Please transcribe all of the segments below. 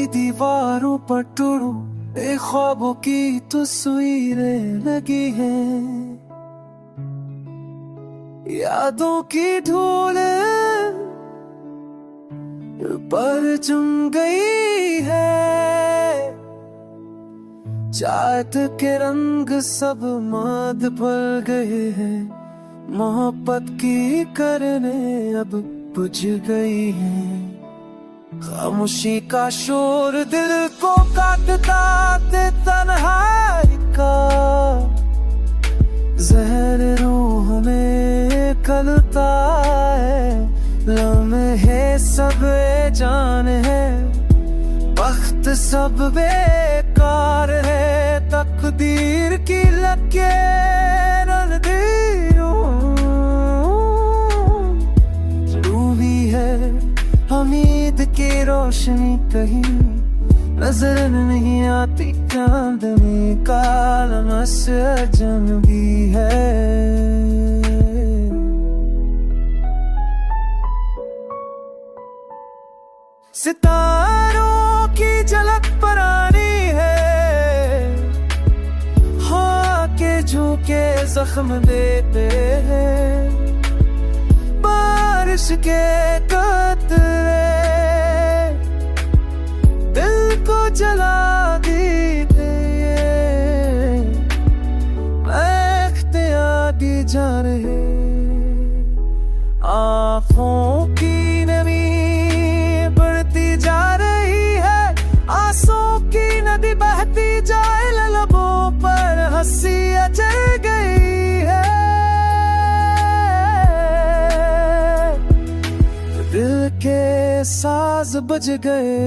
दीवारों पर टूटूं, ख्वाबों की तस्वीरें लगी हैं। यादों की धूल पर चुम गई है, चाहत के रंग सब माद पड़ गए हैं। मोहब्बत की करने अब बुझ गई है। खामोशी का शोर दिल को काटता ते तन्हाई का जहर रूह में खलता है। लम्हे सब जान है, वक्त सब बेकार है। तकदीर की लकीर रूही है, उम्मीद की रोशनी कहीं नजर नहीं आती। चांद में काला मसजन भी है। सितारों की झलक पुरानी है, हाँ के झूके जख्म देते हैं। बारिश के कतरे दिल को जला देते, महकते आगे जा रहे। आँखों की नमी जा रही है, आंसू की नदी बहती जाए। लबों पर हंसी अचल गई है। दिल के साज बज गए,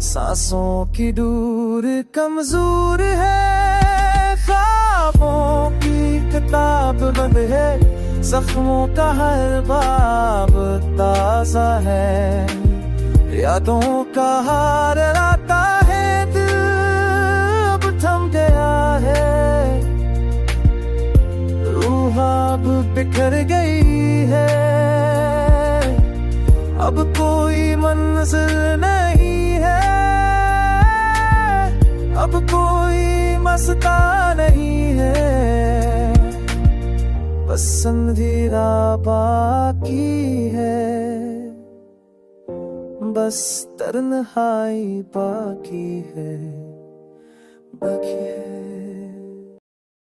सांसों की दूर कमजोर है। ख्वाबों की किताब बंद है, जख्मों का हर बाब ताजा है। यादों का हार आता है, दिल अब थम गया है। रूह अब बिखर गई है, अब कोई मंजिल नहीं है। अब कोई मस्ता नहीं है, पसंदीदा बाकी है। बस तन्हाई बाकी है, बाकी है।